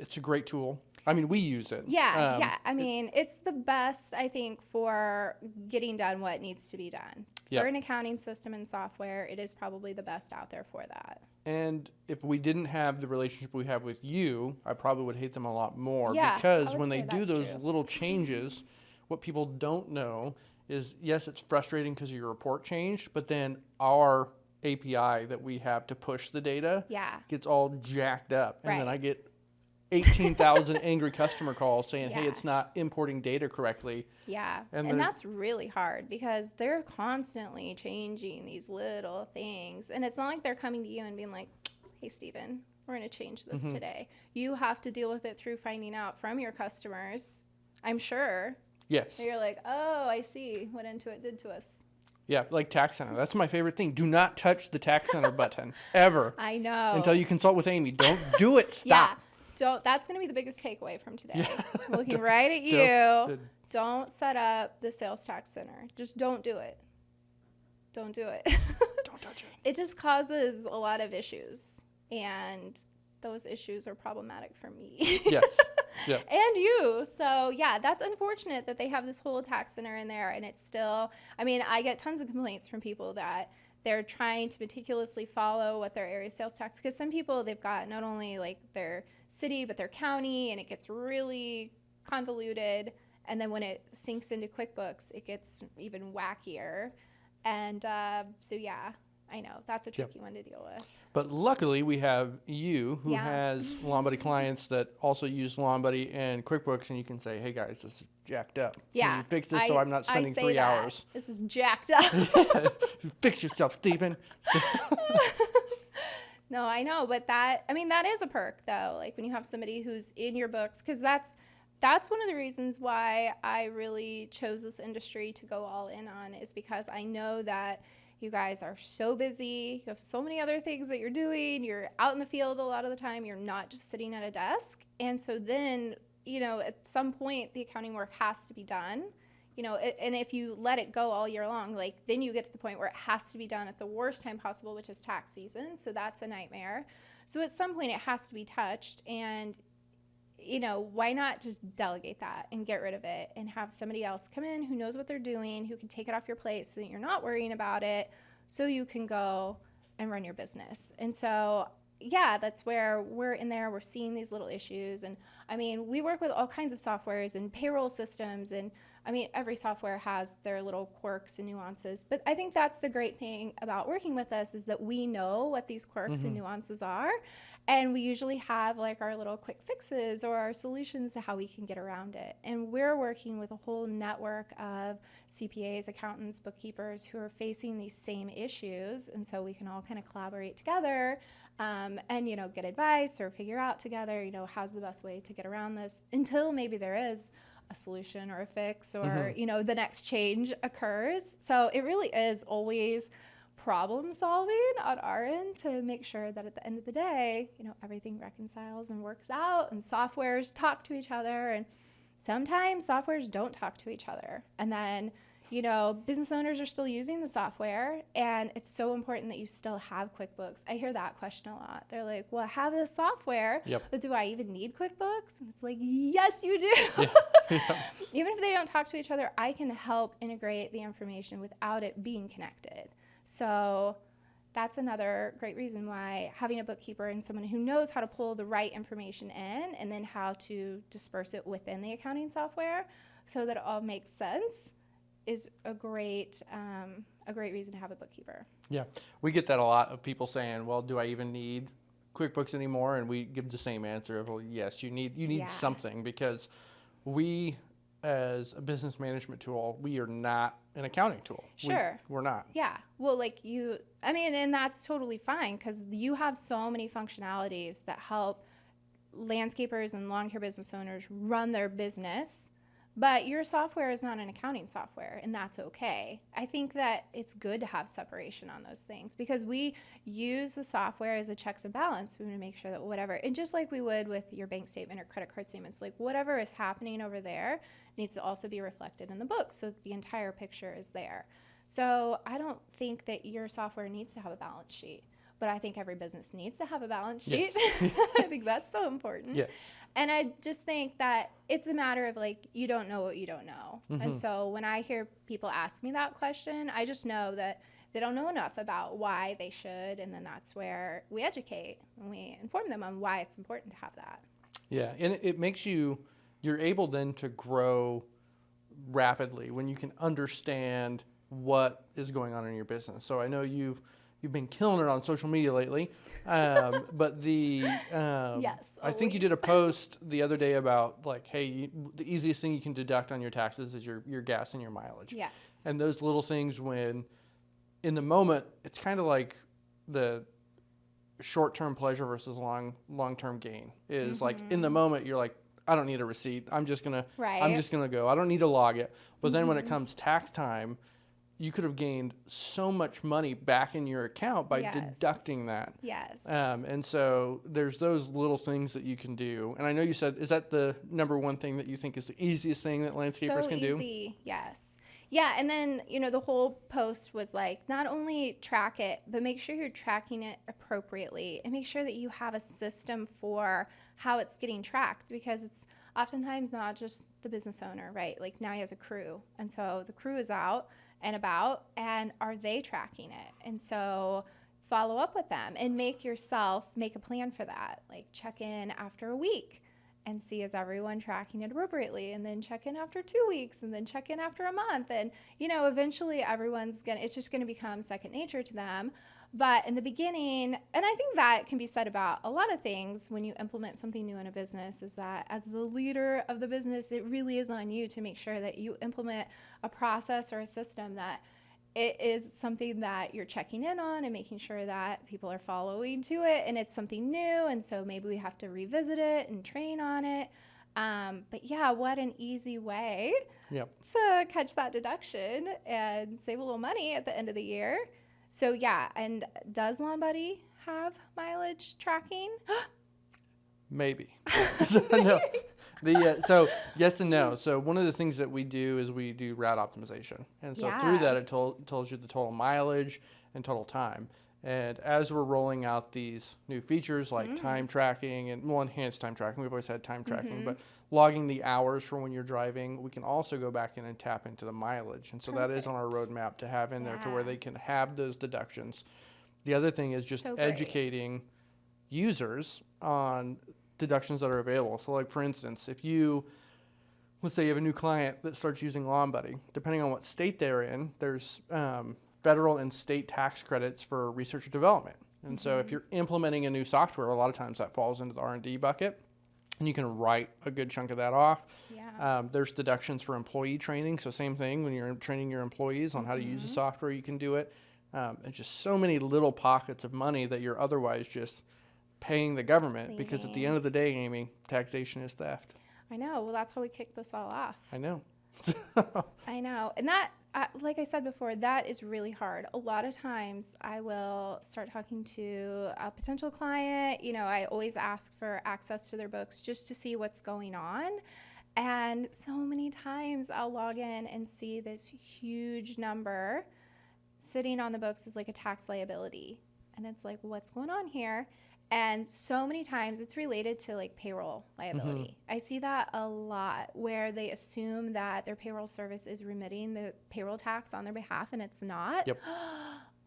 It's a great tool. I mean, we use it. Yeah. I mean, it's the best, I think, for getting done what needs to be done. For an accounting system and software, it is probably the best out there for that. And if we didn't have the relationship we have with you, I probably would hate them a lot more. Yeah, because when they do those little changes, what people don't know is, yes, it's frustrating because your report changed, but then our API that we have to push the data gets all jacked up. And then I get 18,000 angry customer calls saying, hey, it's not importing data correctly. Yeah. And that's really hard because they're constantly changing these little things. And it's not like they're coming to you and being like, hey, Steven, we're going to change this today. You have to deal with it through finding out from your customers, I'm sure. Yes. So you're like, oh, I see what Intuit did to us. Yeah, like Tax Center. That's my favorite thing. Do not touch the Tax Center button, ever. I know. Until you consult with Amy. Don't do it. Stop. That's going to be the biggest takeaway from today. I'm looking right at you. Don't set up the sales tax center. Just don't do it. Don't do it. Don't touch it. It just causes a lot of issues, and those issues are problematic for me. Yes. Yeah. And you. So, that's unfortunate that they have this whole tax center in there, and it's still, I mean, I get tons of complaints from people that they're trying to meticulously follow what their area sales tax, because some people, they've got not only like their city, but their county, and it gets really convoluted. And then when it sinks into QuickBooks, it gets even wackier. And I know that's a tricky one to deal with. But luckily, we have you, who has LawnBuddy clients that also use LawnBuddy and QuickBooks, and you can say, hey guys, this is jacked up. Can you fix this so I'm not spending 3 hours? This is jacked up. Fix yourself, Steven. No, I know, but that is a perk, though. Like when you have somebody who's in your books, because that's one of the reasons why I really chose this industry to go all in on, is because I know that you guys are so busy. You have so many other things that you're doing. You're out in the field a lot of the time. You're not just sitting at a desk. And so then, at some point, the accounting work has to be done. And if you let it go all year long, then you get to the point where it has to be done at the worst time possible, which is tax season. So that's a nightmare. So at some point, it has to be touched. And, why not just delegate that and get rid of it and have somebody else come in who knows what they're doing, who can take it off your plate so that you're not worrying about it, so you can go and run your business. And so, that's where we're in there. We're seeing these little issues. And we work with all kinds of softwares and payroll systems. And every software has their little quirks and nuances. But I think that's the great thing about working with us, is that we know what these quirks and nuances are. And we usually have like our little quick fixes or our solutions to how we can get around it. And we're working with a whole network of CPAs, accountants, bookkeepers who are facing these same issues. And so we can all kind of collaborate together and, get advice or figure out together, how's the best way to get around this until maybe there is a solution or a fix or, the next change occurs. So it really is always problem solving on our end to make sure that at the end of the day, everything reconciles and works out, and softwares talk to each other, and sometimes softwares don't talk to each other. And then, business owners are still using the software, and it's so important that you still have QuickBooks. I hear that question a lot. They're like, well, I have this software, but do I even need QuickBooks? And it's like, yes, you do. Even if they don't talk to each other, I can help integrate the information without it being connected. So that's another great reason why having a bookkeeper and someone who knows how to pull the right information in and then how to disperse it within the accounting software so that it all makes sense is a great reason to have a bookkeeper. Yeah, we get that a lot of people saying, well, do I even need QuickBooks anymore? And we give the same answer of, well, yes, you need something, because we, as a business management tool, we are not an accounting tool. Sure. We're not. Yeah. Well, and that's totally fine, because you have so many functionalities that help landscapers and lawn care business owners run their business, but your software is not an accounting software, and that's okay. I think that it's good to have separation on those things, because we use the software as a checks and balance. We want to make sure that whatever, and just like we would with your bank statement or credit card statements, like whatever is happening over there needs to also be reflected in the book so that the entire picture is there. So I don't think that your software needs to have a balance sheet, but I think every business needs to have a balance sheet. Yes. I think that's so important. Yes. And I just think that it's a matter of you don't know what you don't know. And so when I hear people ask me that question, I just know that they don't know enough about why they should. And then that's where we educate and we inform them on why it's important to have that. Yeah. And it makes you're able then to grow rapidly when you can understand what is going on in your business. So I know you've been killing it on social media lately, but yes, I think you did a post the other day about hey, the easiest thing you can deduct on your taxes is your gas and your mileage. Yes. And those little things, when in the moment, it's kind of like the short-term pleasure versus long-term gain is in the moment, you're like, I don't need a receipt. I'm just gonna go. I don't need to log it. But then when it comes tax time, you could have gained so much money back in your account by deducting that. Yes. And so there's those little things that you can do. And I know you said, is that the number one thing that you think is the easiest thing that landscapers can do? So easy, yes. Yeah, and then, the whole post was not only track it, but make sure you're tracking it appropriately and make sure that you have a system for how it's getting tracked, because it's oftentimes not just the business owner, right? Now he has a crew. And so the crew is out and about, and are they tracking it? And so follow up with them and make a plan for that. Check in after a week and see, is everyone tracking it appropriately? And then check in after 2 weeks, and then check in after a month. And, eventually it's just going to become second nature to them. But in the beginning, and I think that can be said about a lot of things when you implement something new in a business, is that as the leader of the business, it really is on you to make sure that you implement a process or a system that it is something that you're checking in on and making sure that people are following to it, and it's something new, and so maybe we have to revisit it and train on it. But yeah, what an easy way to catch that deduction and save a little money at the end of the year. So yeah, and does Lawn Buddy have mileage tracking? Maybe. No. So yes and no. So one of the things that we do is we do route optimization. And so through that, it tells you the total mileage and total time. And as we're rolling out these new features like time tracking and enhanced time tracking, we've always had time tracking, but logging the hours for when you're driving, we can also go back in and tap into the mileage. And so that is on our roadmap to have in there to where they can have those deductions. The other thing is just educating users on deductions that are available. So for instance, if let's say you have a new client that starts using Lawn Buddy, depending on what state they're in, there's federal and state tax credits for research and development. And so if you're implementing a new software, a lot of times that falls into the R&D bucket, and you can write a good chunk of that off. Yeah. There's deductions for employee training. So same thing when you're training your employees on how to use the software, you can do it. And just so many little pockets of money that you're otherwise just paying the government, because at the end of the day, Amy, taxation is theft. I know. Well, that's how we kicked this all off. I know. I know. And that, like I said before, that is really hard. A lot of times I will start talking to a potential client. You know, I always ask for access to their books just to see what's going on. And so many times I'll log in and see this huge number sitting on the books as like a tax liability. And it's like, what's going on here? And so many times it's related to like payroll liability. I see that a lot where they assume that their payroll service is remitting the payroll tax on their behalf, and it's not. Yep.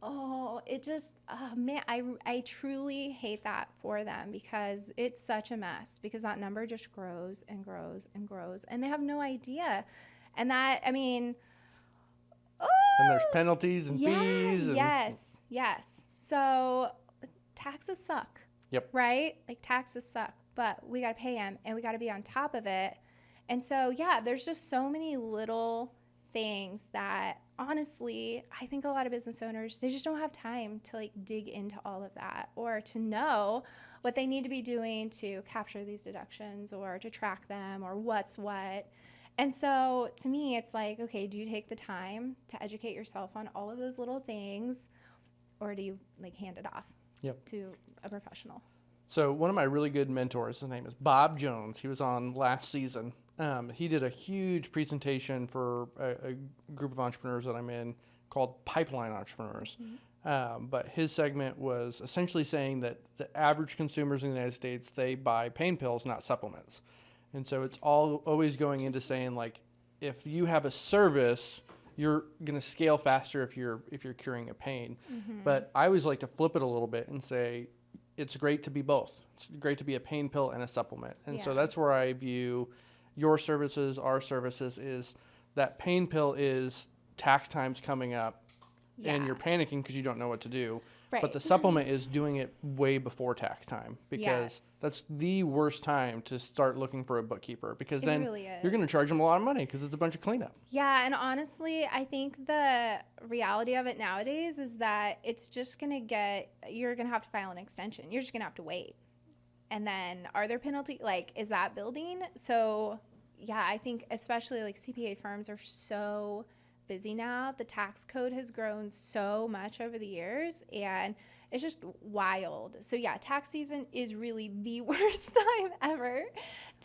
Oh, it just, man, I truly hate that for them, because it's such a mess, because that number just grows and grows and grows, and they have no idea. And that, I mean, and there's penalties and fees. And yes. So taxes suck. Yep. Right? Like taxes suck, but we got to pay them, and we got to be on top of it. And so, yeah, there's just so many little things that honestly, I think a lot of business owners, they just don't have time to like dig into all of that, or to know what they need to be doing to capture these deductions, or to track them, or what's what. And so to me, it's like, okay, do you take the time to educate yourself on all of those little things, or do you like hand it off to a professional? So one of my really good mentors, his name is Bob Jones. He was on last season. He did a huge presentation for a group of entrepreneurs that I'm in called Pipeline Entrepreneurs. But his segment was essentially saying that the average consumers in the United States, they buy pain pills, not supplements. And so it's always going into saying, like, if you have a service, you're going to scale faster if you're curing a pain. But I always like to flip it a little bit and say, it's great to be both. It's great to be a pain pill and a supplement. And so that's where I view your services, our services, is that pain pill is tax time's coming up and you're panicking because you don't know what to do. Right. But the supplement is doing it way before tax time, because that's the worst time to start looking for a bookkeeper, because then you're going to charge them a lot of money because it's a bunch of cleanup. Yeah, and honestly, I think the reality of it nowadays is that it's just going to you're going to have to file an extension. You're just going to have to wait. And then are there penalties? Like, is that building? So, yeah, I think especially like CPA firms are so busy now. The tax code has grown so much over the years, and it's just wild. So yeah, tax season is really the worst time ever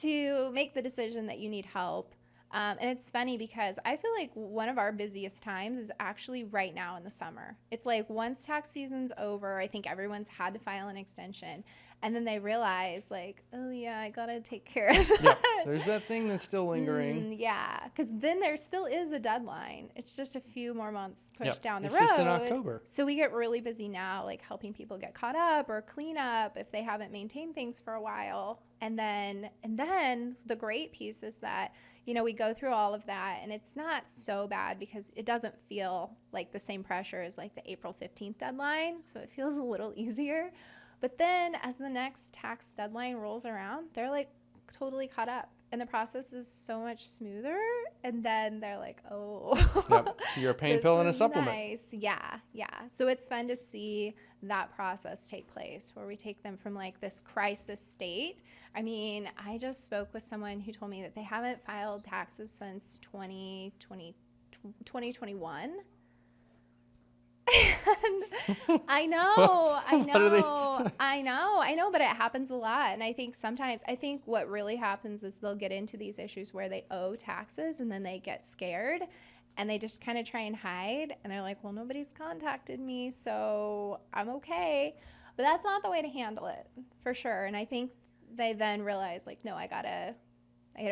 to make the decision that you need help. And it's funny because I feel like one of our busiest times is actually right now in the summer. It's like once tax season's over, I think everyone's had to file an extension. And then they realize, like, oh, yeah, I got to take care of that. Yeah, there's that thing that's still lingering. Yeah, because then there still is a deadline. It's just a few more months pushed down the road. It's just in October. So we get really busy now, like helping people get caught up or clean up if they haven't maintained things for a while. And then the great piece is that, you know, we go through all of that, and it's not so bad because it doesn't feel like the same pressure as like the April 15th deadline. So it feels a little easier. But then as the next tax deadline rolls around, they're like totally caught up, and the process is so much smoother. And then they're like, oh, you're a pain pill and a supplement. Nice. Yeah. So it's fun to see that process take place where we take them from like this crisis state. I mean, I just spoke with someone who told me that they haven't filed taxes since 2021. I know, but it happens a lot. And I think what really happens is they'll get into these issues where they owe taxes, and then they get scared and they just kind of try and hide. And they're like, well, nobody's contacted me, so I'm okay. But that's not the way to handle it, for sure. And I think they then realize, like, no, I gotta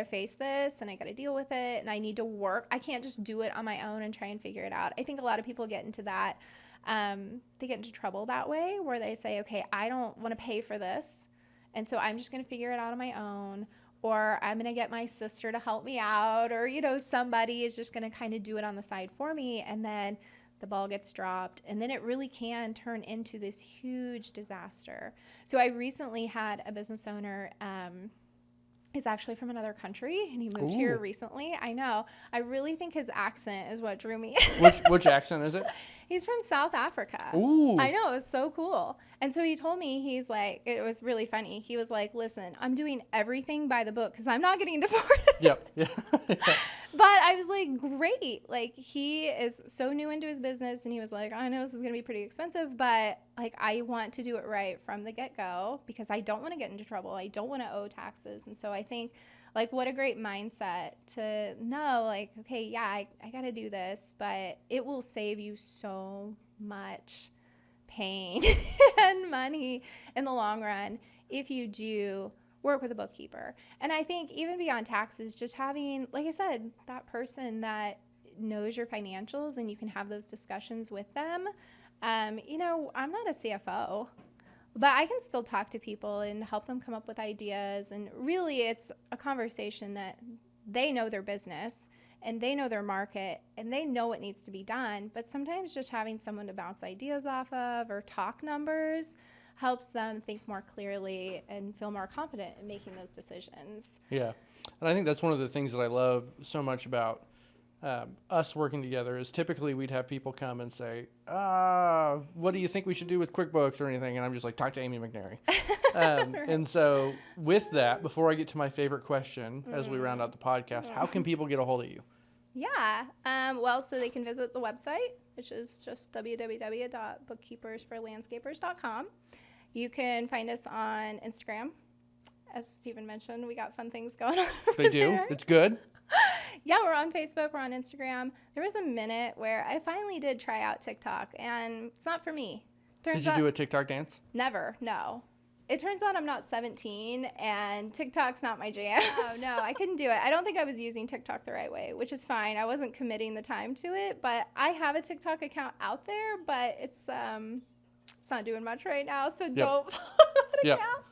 face this, and I gotta deal with it, and I need to work. I can't just do it on my own and try and figure it out. I think a lot of people get into that. They get into trouble that way, where they say, okay, I don't want to pay for this, and so I'm just going to figure it out on my own, or I'm going to get my sister to help me out, or, you know, somebody is just going to kind of do it on the side for me. And then the ball gets dropped, and then it really can turn into this huge disaster. So I recently had a business owner, he's actually from another country, and he moved here recently. I know. I really think his accent is what drew me. Which accent is it? He's from South Africa. Ooh. I know. It was so cool. And so he told me, he's like, it was really funny. He was like, listen, I'm doing everything by the book because I'm not getting deported. Yep. Yeah. But I was like, great. Like, he is so new into his business, and he was like, I know this is going to be pretty expensive, but like, I want to do it right from the get-go because I don't want to get into trouble. I don't want to owe taxes. And so I think, like, what a great mindset to know, like, okay, yeah, I got to do this, but it will save you so much pain and money in the long run if you do work with a bookkeeper. And I think even beyond taxes, just having, like I said, that person that knows your financials and you can have those discussions with them. You know, I'm not a CFO, but I can still talk to people and help them come up with ideas. And really, it's a conversation that they know their business and they know their market and they know what needs to be done. But sometimes just having someone to bounce ideas off of or talk numbers helps them think more clearly and feel more confident in making those decisions. Yeah. And I think that's one of the things that I love so much about us working together is typically we'd have people come and say, what do you think we should do with QuickBooks or anything? And I'm just like, talk to Amy McNary. Right. And so with that, before I get to my favorite question, as we round out the podcast, how can people get a hold of you? Yeah. Well, so they can visit the website, which is just www.bookkeepersforlandscapers.com. You can find us on Instagram. As Stephen mentioned, we got fun things going on over They do. there. It's good. Yeah, we're on Facebook. We're on Instagram. There was a minute where I finally did try out TikTok, and it's not for me. Did you do a TikTok dance? Never, no. It turns out I'm not 17, and TikTok's not my jam. Oh, no, I couldn't do it. I don't think I was using TikTok the right way, which is fine. I wasn't committing the time to it, but I have a TikTok account out there, but it's not doing much right now, so don't follow that account.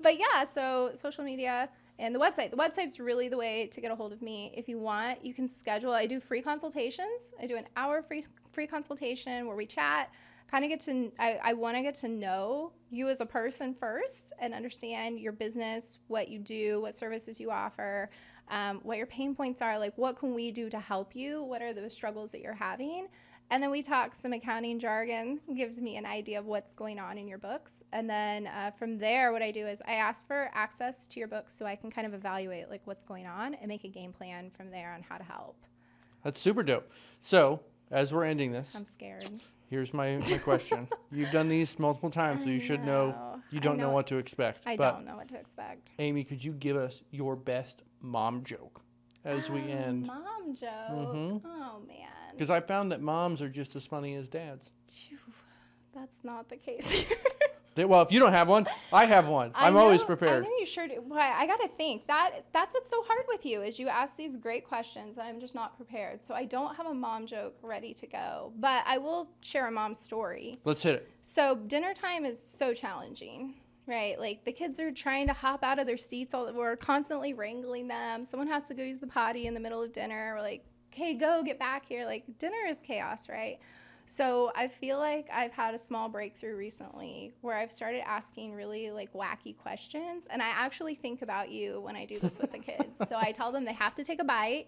But yeah, so social media and the website. The website's really the way to get a hold of me. If you want, you can schedule. I do free consultations. I do an hour free consultation where we chat. Kind of get to, I want to get to know you as a person first and understand your business, what you do, what services you offer, what your pain points are, like what can we do to help you, what are the struggles that you're having. And then we talk some accounting jargon, gives me an idea of what's going on in your books. And then from there, what I do is I ask for access to your books so I can kind of evaluate like what's going on and make a game plan from there on how to help. That's super dope. So as we're ending this, I'm scared. Here's my question. You've done these multiple times, so you should know you don't know what to expect. I don't know what to expect. Amy, could you give us your best mom joke as we end? Mom joke? Mm-hmm. Oh, man. Because I found that moms are just as funny as dads. That's not the case here. Well, if you don't have one, I have one. I'm always prepared. I know you sure do. Well, I got to think. That's what's so hard with you is you ask these great questions and I'm just not prepared. So I don't have a mom joke ready to go. But I will share a mom story. Let's hit it. So dinner time is so challenging, right? Like the kids are trying to hop out of their seats. We're constantly wrangling them. Someone has to go use the potty in the middle of dinner. We're like, okay, go, get back here. Like dinner is chaos, right? So I feel like I've had a small breakthrough recently where I've started asking really like wacky questions. And I actually think about you when I do this with the kids. So I tell them they have to take a bite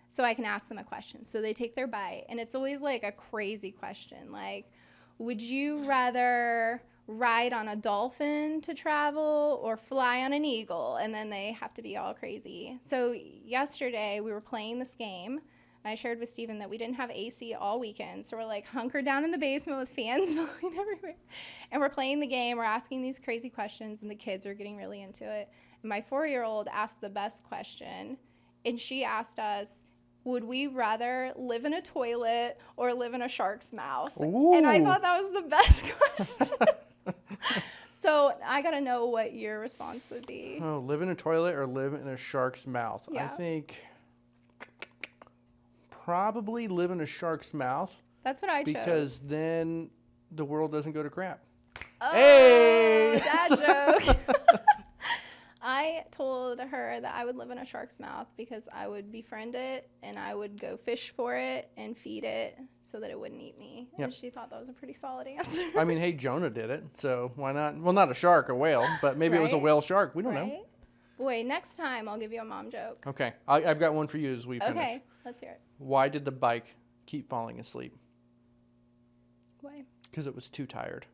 so I can ask them a question. So they take their bite. And it's always like a crazy question. Like, would you rather ride on a dolphin to travel or fly on an eagle? And then they have to be all crazy. So yesterday we were playing this game. And I shared with Stephen that we didn't have AC all weekend. So we're like hunkered down in the basement with fans blowing everywhere. And we're playing the game. We're asking these crazy questions. And the kids are getting really into it. And my 4-year-old asked the best question. And she asked us, would we rather live in a toilet or live in a shark's mouth? Ooh. And I thought that was the best question. So I got to know what your response would be. Oh, live in a toilet or live in a shark's mouth? Yeah. I think probably live in a shark's mouth. That's what I chose. Because then the world doesn't go to crap. Oh, hey! that joke. I told her that I would live in a shark's mouth because I would befriend it and I would go fish for it and feed it so that it wouldn't eat me. Yep. And she thought that was a pretty solid answer. I mean, hey, Jonah did it, so why not? Well, not a shark, a whale, but maybe it was a Right? whale shark. We don't know. Right? Wait, next time I'll give you a mom joke. Okay, I've got one for you as we finish. Okay, let's hear it. Why did the bike keep falling asleep? Why? Because it was too tired.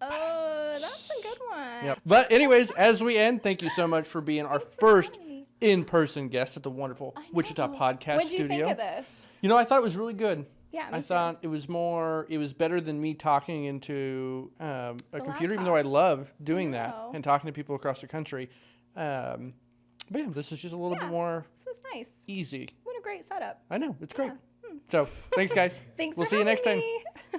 Oh, that's a good one. Yep. But anyways, as we end, thank you so much for being our Thanks for first having me. in-person guest at the wonderful I Wichita know. Podcast What'd you Studio. think of this? You know, I thought it was really good. Yeah, me I too. thought it was better than me talking into a computer, even though I laptop. love doing that know. and talking to people across the country. But yeah, this is just a little bit more This was nice. easy. What a great setup. I know, it's great. Yeah. So thanks, guys. Thanks We'll for see you next having time. me.